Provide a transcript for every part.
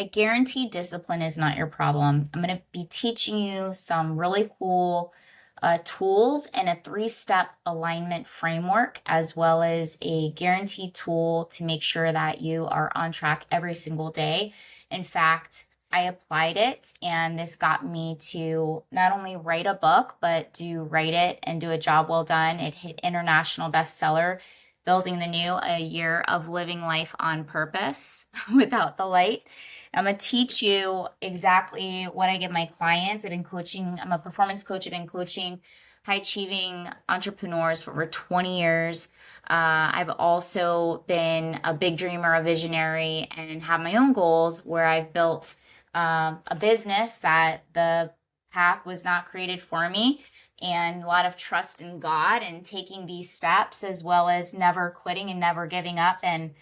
I guarantee discipline is not your problem. I'm going to be teaching you some really cool tools and a 3-step alignment framework, as well as a guaranteed tool to make sure that you are on track every single day. In fact, I applied it, and this got me to not only write a book, but to write it and do a job well done. It hit international bestseller, Building the New, a year of living life on purpose without the light. I'm going to teach you exactly what I give my clients. I've been coaching, I'm a performance coach. I've been coaching high achieving entrepreneurs for over 20 years. I've also been a big dreamer, a visionary, and have my own goals where I've built a business that the path was not created for me, and a lot of trust in God and taking these steps, as well as never quitting and never giving up. And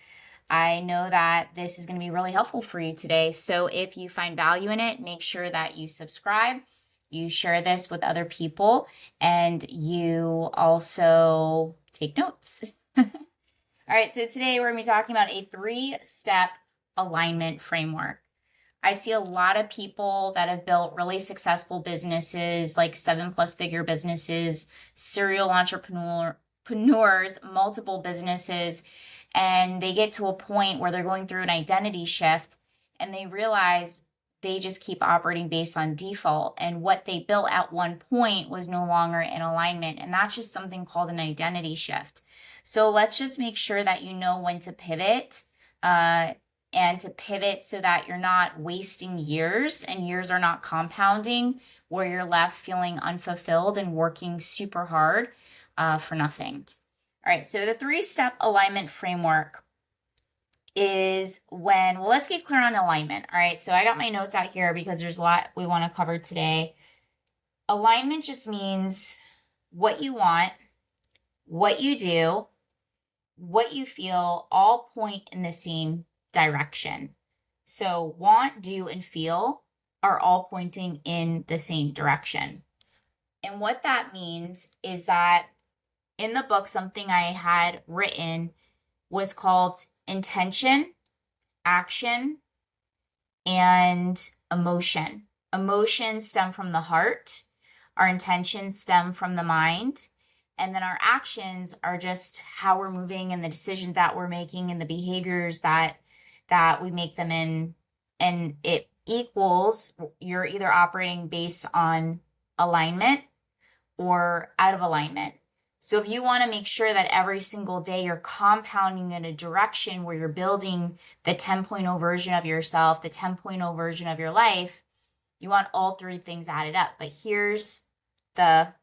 I know that this is going to be really helpful for you today. So if you find value in it, make sure that you subscribe, you share this with other people, and you also take notes. All right, so today we're going to be talking about a 3-step alignment framework. I see a lot of people that have built really successful businesses, like 7+ figure businesses, serial entrepreneurs, multiple businesses, and they get to a point where they're going through an identity shift and they realize they just keep operating based on default, and what they built at one point was no longer in alignment. And that's just something called an identity shift. So let's just make sure that you know when to pivot, and to pivot so that you're not wasting years, and years are not compounding where you're left feeling unfulfilled and working super hard for nothing. All right, so the 3-step alignment framework is well, let's get clear on alignment. All right, so I got my notes out here because there's a lot we want to cover today. Alignment just means what you want, what you do, what you feel, all point in the same direction. So want, do, and feel are all pointing in the same direction. And what that means is that in the book, something I had written was called intention, action, and emotion. Emotions stem from the heart. Our intentions stem from the mind. And then our actions are just how we're moving and the decisions that we're making and the behaviors that we make them in. And it equals you're either operating based on alignment or out of alignment. So if you want to make sure that every single day you're compounding in a direction where you're building the 10.0 version of yourself, the 10.0 version of your life, you want all 3 things added up. But here's the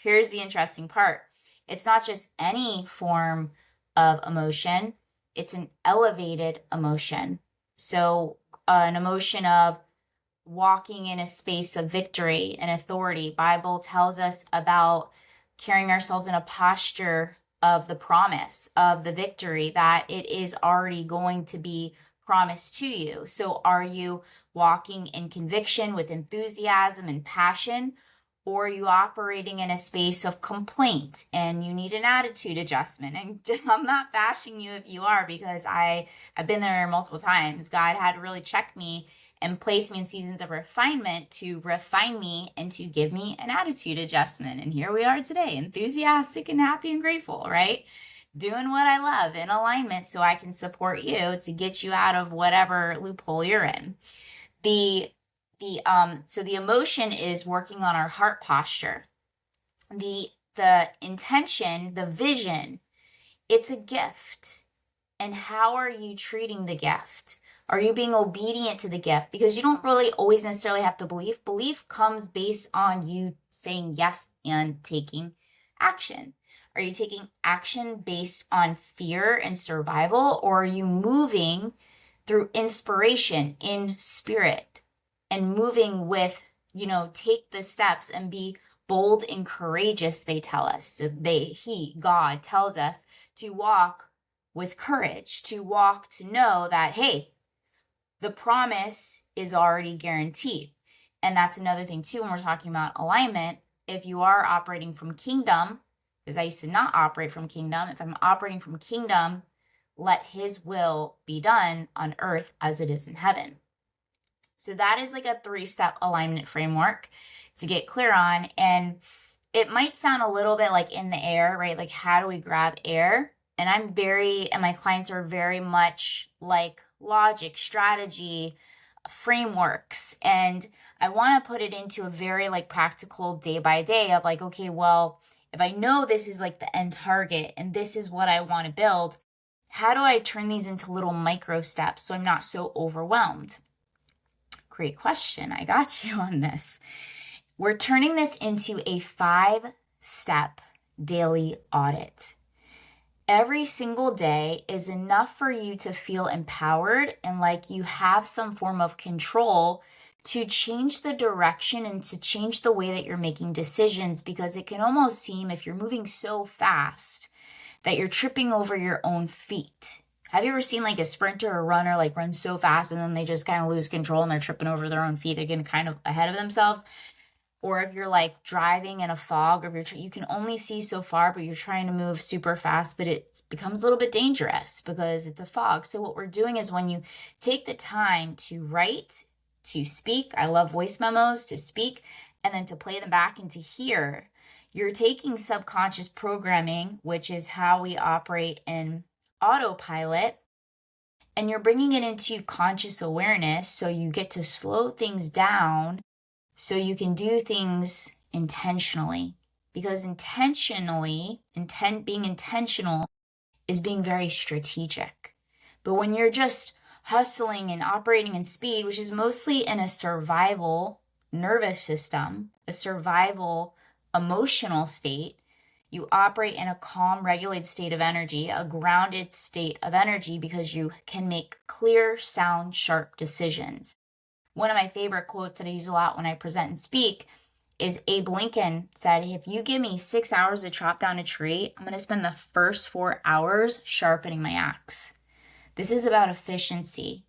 interesting part. It's not just any form of emotion. It's an elevated emotion. So an emotion of walking in a space of victory and authority. Bible tells us about carrying ourselves in a posture of the promise, of the victory, that it is already going to be promised to you. So are you walking in conviction with enthusiasm and passion? Or are you operating in a space of complaint and you need an attitude adjustment? And I'm not bashing you if you are, because I've been there multiple times. God had to really check me and place me in seasons of refinement to refine me and to give me an attitude adjustment. And here we are today, enthusiastic and happy and grateful, right? Doing what I love in alignment so I can support you to get you out of whatever loophole you're in. So the emotion is working on our heart posture. The intention, the vision, it's a gift. And how are you treating the gift? Are you being obedient to the gift? Because you don't really always necessarily have to believe. Belief comes based on you saying yes and taking action. Are you taking action based on fear and survival, or are you moving through inspiration in spirit? And moving with, take the steps and be bold and courageous, they tell us. So God tells us to walk with courage, to walk, to know that, hey, the promise is already guaranteed. And that's another thing too, when we're talking about alignment. If you are operating from kingdom, because I used to not operate from kingdom, if I'm operating from kingdom, let his will be done on earth as it is in heaven. So that is like a 3-step alignment framework to get clear on. And it might sound a little bit like in the air, right? Like, how do we grab air? And my clients are very much like logic, strategy, frameworks. And I want to put it into a very like practical day by day of like, okay, well, if I know this is like the end target and this is what I want to build, how do I turn these into little micro steps so I'm not so overwhelmed? Great question. I got you on this. We're turning this into a 5-step daily audit. Every single day is enough for you to feel empowered and like you have some form of control to change the direction and to change the way that you're making decisions, because it can almost seem, if you're moving so fast, that you're tripping over your own feet. Have you ever seen like a sprinter or runner like run so fast and then they just kind of lose control and they're tripping over their own feet? They're getting kind of ahead of themselves. Or if you're like driving in a fog, or you can only see so far, but you're trying to move super fast, but it becomes a little bit dangerous because it's a fog. So what we're doing is, when you take the time to write, to speak, I love voice memos, to speak, and then to play them back and to hear, you're taking subconscious programming, which is how we operate in autopilot, and you're bringing it into conscious awareness. So you get to slow things down so you can do things intentionally, because being intentional is being very strategic. But when you're just hustling and operating in speed, which is mostly in a survival nervous system, a survival emotional state, you operate in a calm, regulated state of energy, a grounded state of energy, because you can make clear, sound, sharp decisions. One of my favorite quotes that I use a lot when I present and speak is Abe Lincoln said, if you give me 6 hours to chop down a tree, I'm going to spend the first 4 hours sharpening my axe. This is about efficiency,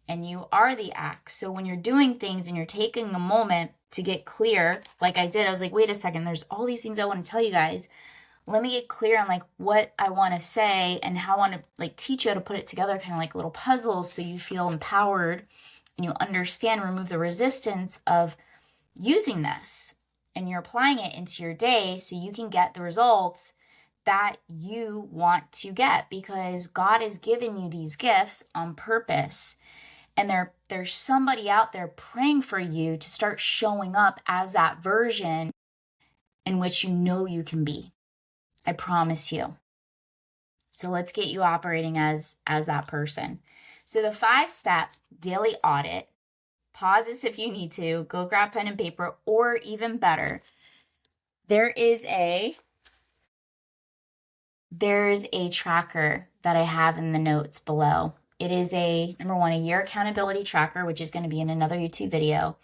and you are the axe. So when you're doing things and you're taking a moment to get clear, like I did, I was like, wait a second, there's all these things I want to tell you guys. Let me get clear on like what I want to say and how I want to like teach you how to put it together, kind of like little puzzles, so you feel empowered and you understand, remove the resistance of using this, and you're applying it into your day so you can get the results that you want to get, because God has given you these gifts on purpose, and there's somebody out there praying for you to start showing up as that version in which you know you can be. I promise you. So let's get you operating as that person. So the 5-step daily audit, pause this if you need to, go grab pen and paper, or even better, there's a tracker that I have in the notes below. It is number 1, a year accountability tracker, which is going to be in another YouTube video.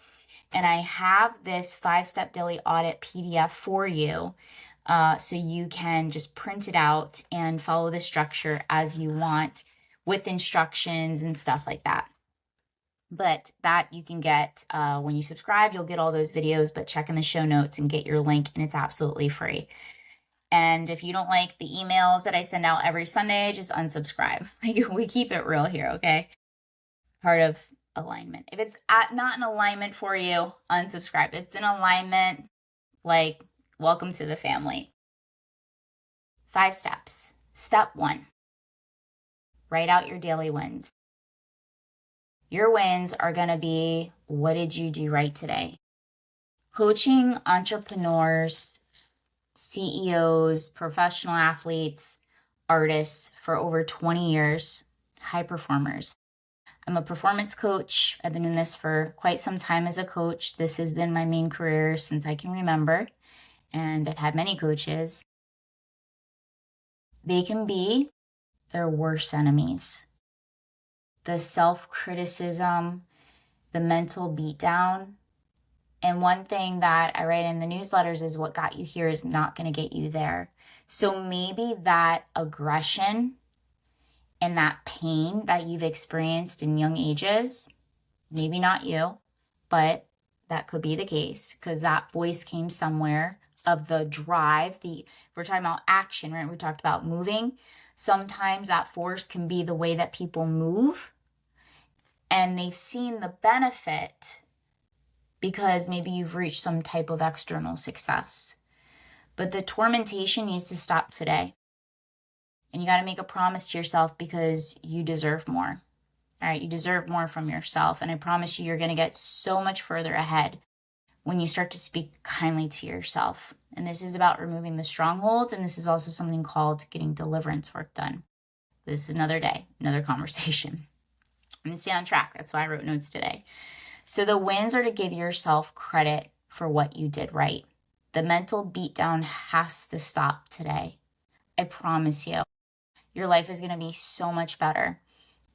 And I have this 5-step daily audit PDF for you. So you can just print it out and follow the structure as you want, with instructions and stuff like that. But that you can get when you subscribe. You'll get all those videos, but check in the show notes and get your link, and it's absolutely free. And if you don't like the emails that I send out every Sunday, just unsubscribe. Like, we keep it real here, okay? Part of alignment. If it's not an alignment for you, unsubscribe. If it's an alignment, like, welcome to the family. 5 steps. Step 1, write out your daily wins. Your wins are going to be, what did you do right today? Coaching entrepreneurs, CEOs, professional athletes, artists for over 20 years, high performers. I'm a performance coach. I've been doing this for quite some time as a coach. This has been my main career since I can remember, and I've had many coaches. They can be their worst enemies. The self-criticism, the mental beatdown. And one thing that I write in the newsletters is, what got you here is not going to get you there. So maybe that aggression and that pain that you've experienced in young ages, maybe not you, but that could be the case, because that voice came somewhere of the drive. We're talking about action, right? We talked about moving. Sometimes that force can be the way that people move. and they've seen the benefit because maybe you've reached some type of external success. But the tormentation needs to stop today. And you got to make a promise to yourself because you deserve more. All right, you deserve more from yourself. And I promise you're going to get so much further ahead when you start to speak kindly to yourself. And this is about removing the strongholds. And this is also something called getting deliverance work done. This is another day, another conversation. I'm going to stay on track. That's why I wrote notes today. So the wins are to give yourself credit for what you did right. The mental beatdown has to stop today. I promise you. Your life is going to be so much better.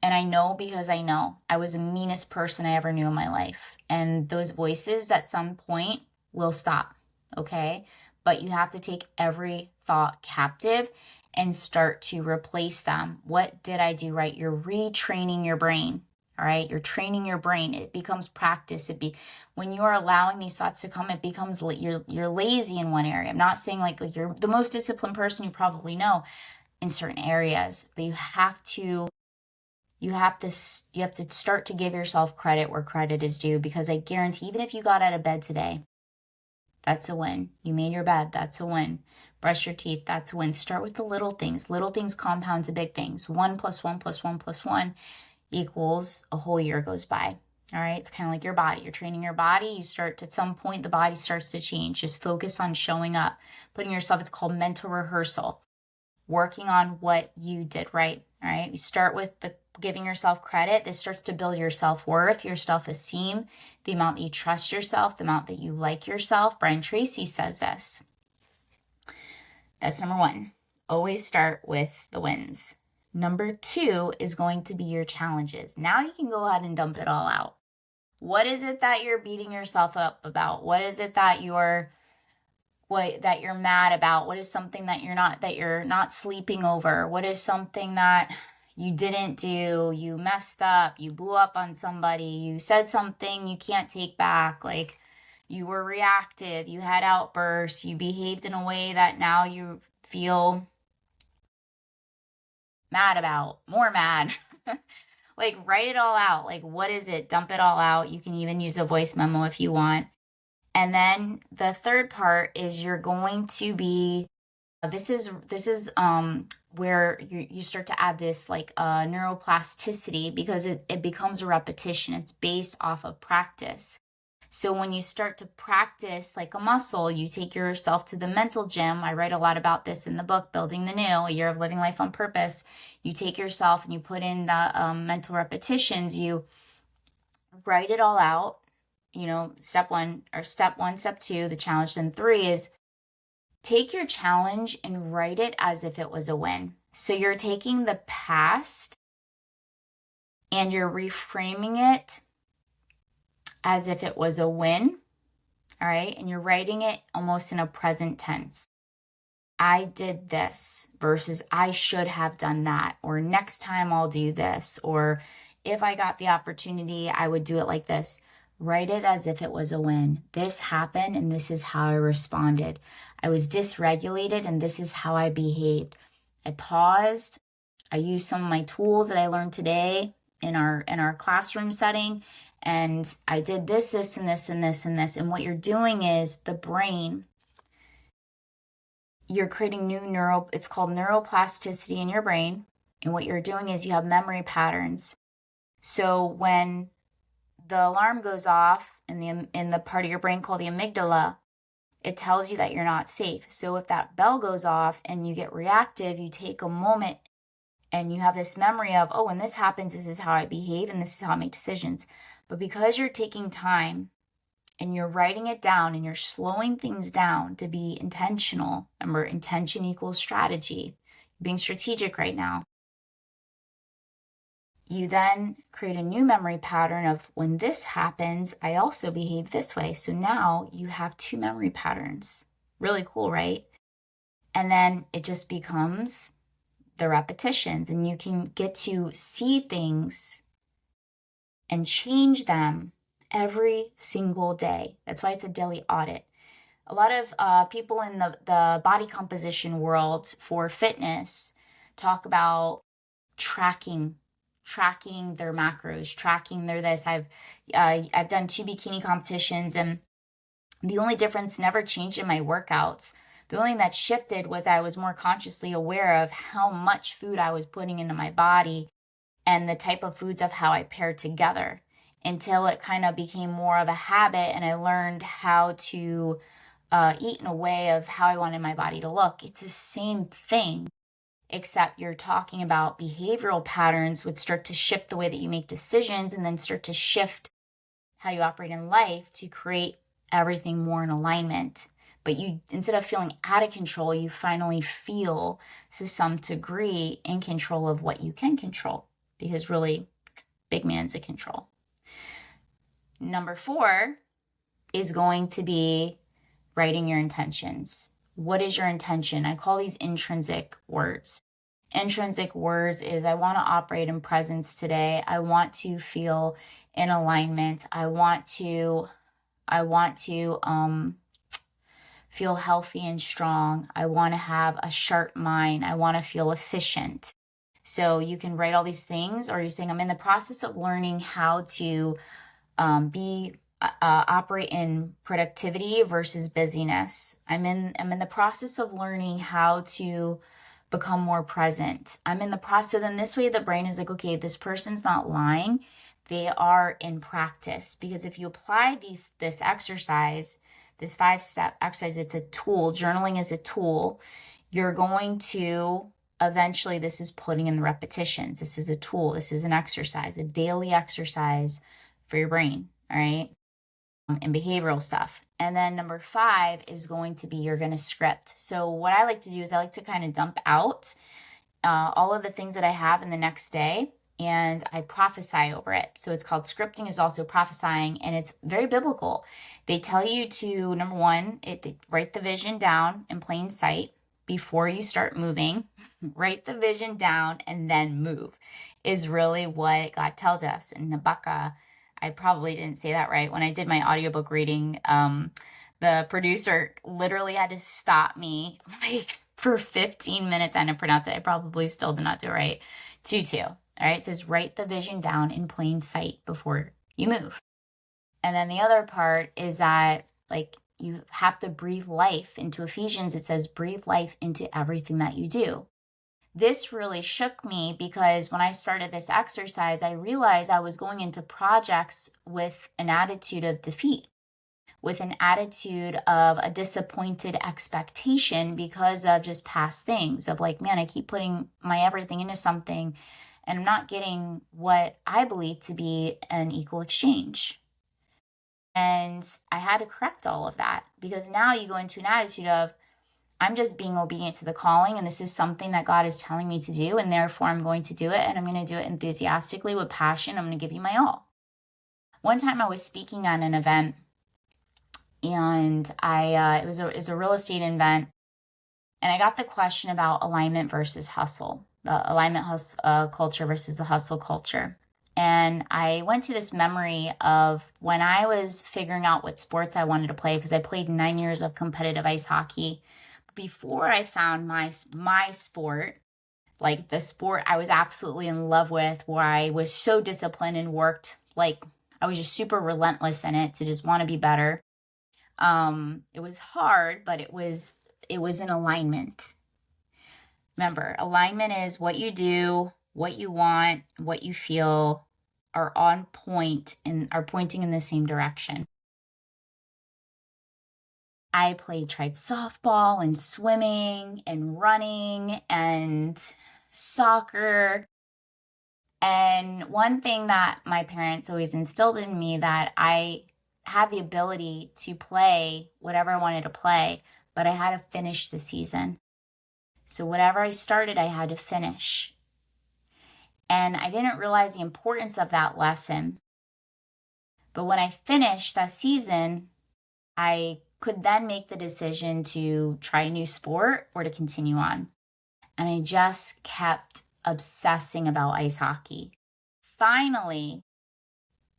And I know because I know I was the meanest person I ever knew in my life. And those voices at some point will stop, okay? But you have to take every thought captive and start to replace them. What did I do right? You're retraining your brain, all right? You're training your brain. It becomes practice. When you are allowing these thoughts to come, it becomes you're lazy in one area. I'm not saying like you're the most disciplined person you probably know in certain areas, but you have to start to give yourself credit where credit is due, because I guarantee even if you got out of bed today, that's a win. You made your bed, that's a win. Brush your teeth, that's a win. Start with the little things. Little things compound to big things. 1 + 1 + 1 + 1 equals a whole year goes by. All right, it's kind of like your body. You're training your body. You start at some point, the body starts to change. Just focus on showing up, putting yourself, it's called mental rehearsal. Working on what you did right. All right. You start with the giving yourself credit. This starts to build your self-worth, your self-esteem, the amount that you trust yourself, the amount that you like yourself. Brian Tracy says this. That's number 1. Always start with the wins. Number 2 is going to be your challenges. Now you can go ahead and dump it all out. What is it that you're beating yourself up about? What is it that you're mad about? What is something that you're not sleeping over? What is something that you didn't do? You messed up, you blew up on somebody, you said something you can't take back, like you were reactive, you had outbursts, you behaved in a way that now you feel mad about, more mad. Like write it all out. Like what is it? Dump it all out. You can even use a voice memo if you want. And then the third part is you're going to be, this is where you start to add this like neuroplasticity, because it becomes a repetition. It's based off of practice. So when you start to practice like a muscle, you take yourself to the mental gym. I write a lot about this in the book, Building the New, A Year of Living Life on Purpose. You take yourself and you put in the mental repetitions. You write it all out. Step 1, step 2, the challenge. Then 3 is take your challenge and write it as if it was a win. So you're taking the past and you're reframing it as if it was a win. All right. And you're writing it almost in a present tense. I did this versus I should have done that, or next time I'll do this, or if I got the opportunity, I would do it like this. Write it as if it was a win. This happened and this is how I responded. I was dysregulated and this is how I behaved. I paused. I used some of my tools that I learned today in our classroom setting, and I did this, and this, and this, and this. And what you're doing is the brain, you're creating it's called neuroplasticity in your brain. And what you're doing is you have memory patterns. So when the alarm goes off in the part of your brain called the amygdala, it tells you that you're not safe. So if that bell goes off and you get reactive, you take a moment and you have this memory of, oh, when this happens, this is how I behave and this is how I make decisions. But because you're taking time and you're writing it down and you're slowing things down to be intentional, remember, intention equals strategy, you're being strategic right now. You then create a new memory pattern of, when this happens, I also behave this way. So now you have 2 memory patterns. Really cool, right? And then it just becomes the repetitions, and you can get to see things and change them every single day. That's why it's a daily audit. A lot of people in the body composition world for fitness talk about tracking tracking their macros, tracking their this. I've done 2 bikini competitions, and the only difference never changed in my workouts. The only thing that shifted was I was more consciously aware of how much food I was putting into my body and the type of foods of how I paired together, until it kind of became more of a habit and I learned how to eat in a way of how I wanted my body to look. It's the same thing, except you're talking about behavioral patterns would start to shift the way that you make decisions and then start to shift how you operate in life to create everything more in alignment. But you, instead of feeling out of control, you finally feel to some degree in control of what you can control, because really, big man's in control. Number 4 is going to be writing your intentions. What is your intention? I call these intrinsic words. Intrinsic words is I want to operate in presence today. I want to feel in alignment. I want to feel healthy and strong. I want to have a sharp mind. I want to feel efficient. So you can write all these things, or you're saying, I'm in the process of learning how to operate in productivity versus busyness. I'm in the process of learning how to become more present. I'm in the process, and this way the brain is like, okay, this person's not lying. They are in practice. Because if you apply this exercise, this 5-step exercise, it's a tool. Journaling is a tool. You're going to eventually, this is putting in the repetitions. This is a tool. This is an exercise, a daily exercise for your brain. All right. And behavioral stuff. And then number 5 is going to be, you're going to script. So what I like to do is I like to kind of dump out all of the things that I have in the next day, and I prophesy over it. So it's called scripting, is also prophesying, and it's very biblical. They tell you to, number 1, write the vision down in plain sight before you start moving. Write the vision down and then move is really what God tells us. In Habakkuk, I probably didn't say that right. When I did my audiobook reading, the producer literally had to stop me like for 15 minutes and to pronounce it. I probably still did not do it right. 2-2. All right. It says, write the vision down in plain sight before you move. And then the other part is that, like, you have to breathe life into Ephesians. It says, breathe life into everything that you do. This really shook me, because when I started this exercise, I realized I was going into projects with an attitude of defeat, with an attitude of a disappointed expectation because of just past things, of like, man, I keep putting my everything into something and I'm not getting what I believe to be an equal exchange. And I had to correct all of that, because now you go into an attitude of, I'm just being obedient to the calling, and this is something that God is telling me to do, and therefore I'm going to do it, and I'm going to do it enthusiastically with passion. I'm going to give you my all. One time I was speaking on an event, and it was a real estate event, and I got the question about alignment versus hustle, the alignment culture versus the hustle culture. And I went to this memory of when I was figuring out what sports I wanted to play, because I played 9 years of competitive ice hockey. Before I found my sport, like the sport I was absolutely in love with, where I was so disciplined and worked, like I was just super relentless in it to just want to be better. It was hard, but it was in alignment. Remember, alignment is what you do, what you want, what you feel are on point and are pointing in the same direction. I tried softball and swimming and running and soccer. And one thing that my parents always instilled in me, that I had the ability to play whatever I wanted to play, but I had to finish the season. So whatever I started, I had to finish. And I didn't realize the importance of that lesson. But when I finished that season, I could then make the decision to try a new sport or to continue on. And I just kept obsessing about ice hockey. Finally,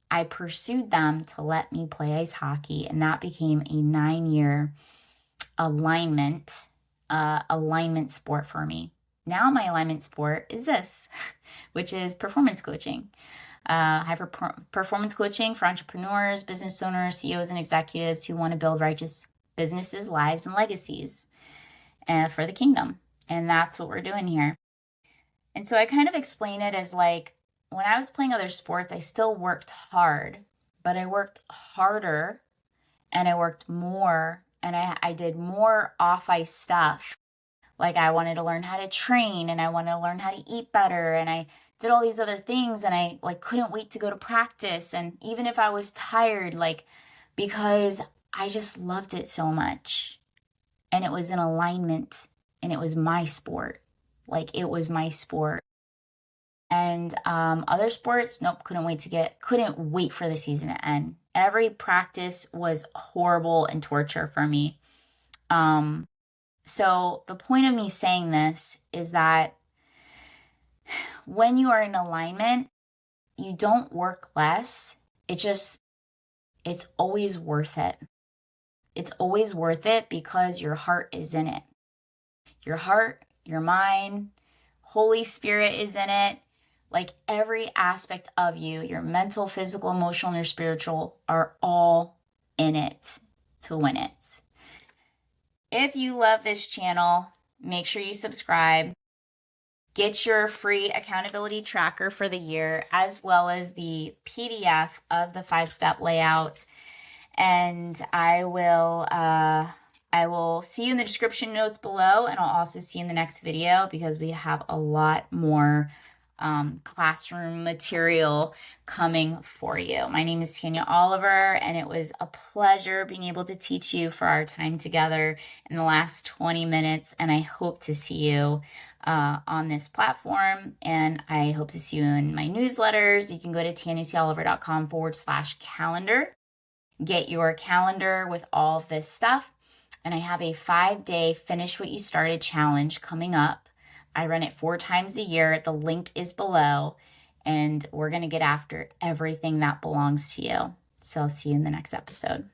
I pursued them to let me play ice hockey, and that became a 9-year alignment sport for me. Now my alignment sport is this, which is performance coaching. Performance coaching for entrepreneurs, business owners, CEOs, and executives who want to build righteous businesses, lives, and legacies for the kingdom. And that's what we're doing here. And so I kind of explain it as like when I was playing other sports, I still worked hard, but I worked harder and I worked more and I did more off ice stuff. Like I wanted to learn how to train and I wanted to learn how to eat better and I did all these other things and I like couldn't wait to go to practice. And even if I was tired, like because I just loved it so much and it was in alignment and it was my sport. Like it was my sport. And other sports, nope, couldn't wait for the season to end. Every practice was horrible and torture for me. So the point of me saying this is that when you are in alignment, you don't work less. It's always worth it. It's always worth it because your heart is in it. Your heart, your mind, Holy Spirit is in it. Like every aspect of you, your mental, physical, emotional, and your spiritual are all in it to win it. If you love this channel, make sure you subscribe. Get your free accountability tracker for the year, as well as the PDF of the 5-step layout. And I will see you in the description notes below, and I'll also see you in the next video because we have a lot more classroom material coming for you. My name is Tanya Oliver, and it was a pleasure being able to teach you for our time together in the last 20 minutes, and I hope to see you on this platform, and I hope to see you in my newsletters. You can go to tanyacoliver.com/calendar, get your calendar with all of this stuff, and I have a 5-day Finish What You Started challenge coming up. I run it 4 times a year. The link is below, and we're going to get after everything that belongs to you. So I'll see you in the next episode.